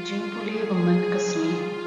jingpule kasmi.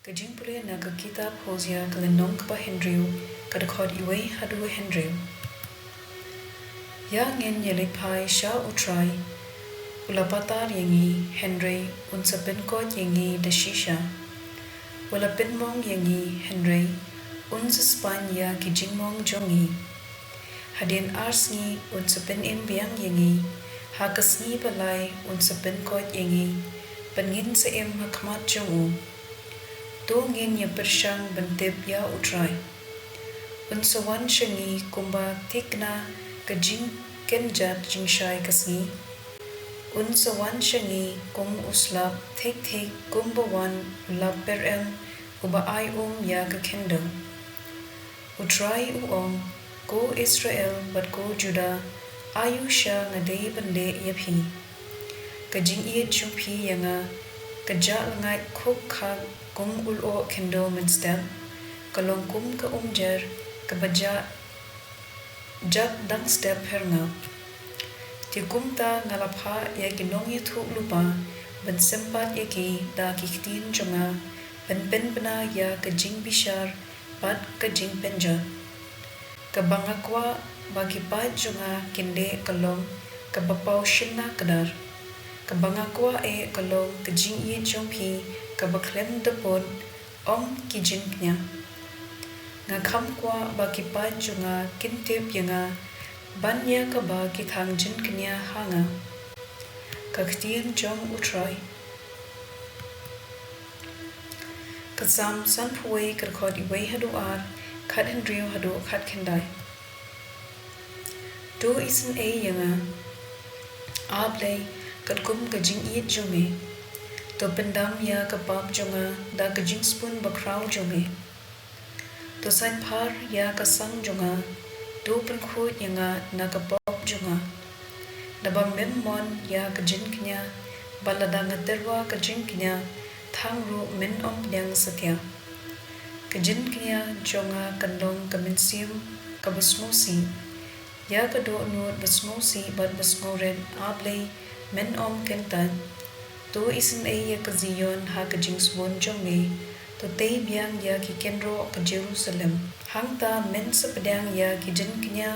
Kajingpule na ka kitab Hosea kalenong ka Henryu kadakod iwe hadu Henryu. Ya ngen yelipai sha utrai ulapatar yengi Henry unsapin kot yengi dashisha. Walapin mong yengi Henry unsaspan ya kijingmong jongi. Hadin arsngi unsapin imbiang yengi hakasngi balai unsapin kot yengi pengin seim hakmat jongu. Dongin ya persyang bentip ya utrai. Unsawan syangi kumba tikna kajing kenjat jingshai kasngi. Unsawan syangi kum uslap tik kumbawan ulap perem uba ay ya kekendang. Utrai uong ko Israel bat ko Juda ayu sya ngadai bende yapi. Kajing iet jupi yanga kajak langai kuk kag kum ulo kendo menstem kalong kum ke umjer kebaja jak dang step herngap ti kum ta ngalapha ya ginong yitu lupa ben sempat yaki da ktien jonga ben bena ya kajing bishar pat kajing penja kabangakwa bagi pat jonga kinde kalong kabapau shinna kadar kabangakwa kalong kajing ye jompi kabaklem depon om kijingnya ngakam kwa baki paju nga kintip yanga banya kaba kitang jinknya hanga ktien jom utrai kasam sanpuwe kerkod iwe hadu ar kat Henryu hadu kat kendai do isen yanga Blei kat kum kajing iet jome to pendam ya kapap jonga da kajing spoon bakraw jome to sain par ya kasang jonga do penkhut yanga na kapap jonga da ba memmon ya kajing knya balada ngaterwa kajing knya thangru min om yang satya kajing knya jonga kandong kaminsium kabasmosi ya kado nut basmosi bat basmoren Blei min om kentan to isen ya kaziyon ha kajing swon jonge to te biang ya ki kenro ka Jerusalem hangta men sapdang ya ki jin knya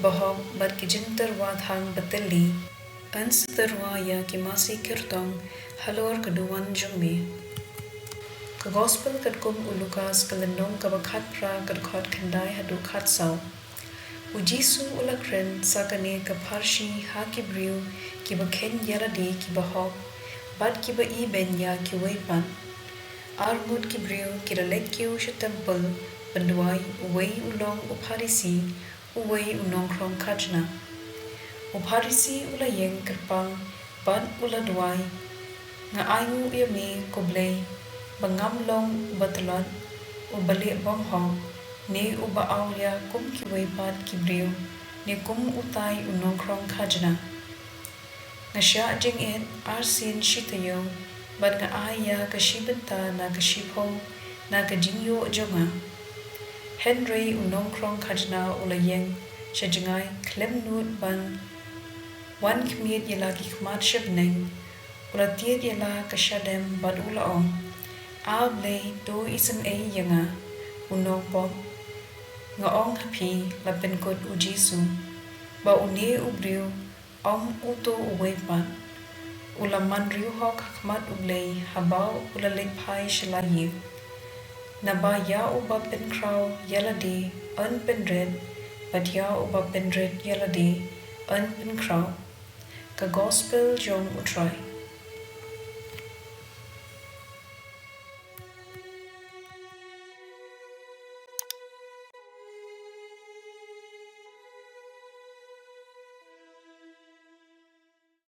bahog bat ki jin terwa thang bateli ans terwa ya ki masi kirtong halor kaduan jonge ka gospel kat kum ulukas kalenong ka bakhat pra kat khot khandai hadu khat saw ujisu ulakren sakane ka parshi ha ki briu ki bakhen yaradi ki bahog bat ki ba ben ya ki weipan armut ki briu ki relek ki usha temple bandwai uwei ulong upharisi uwei unong krong kajna upharisi ulayeng kerpang bat uladwai nga ayu yame ko Blei bangam long batlot ubali bonghong ne uba awya kum ki weipat ki briu ne kum utai unong krong kajna Nasya jing arsin shitayo bat nga aya kashibenta na kashipo na kajingyo jonga Henry unong krong kajna ulayeng shajingay klem nut ban wan kmiet yala ki khmat shabneng ulatiet yala kashadem bat ulaong Blei do isen yanga unong pom nga ong hapi lapin kot ujisu ba une ubriu om uto uwepan ulaman riuhok khmat Blei habau ulalik pai shalayi naba ya uba penkraw yaladi un penred bat ya uba penred yaladi un penkraw ka gospel jom utrai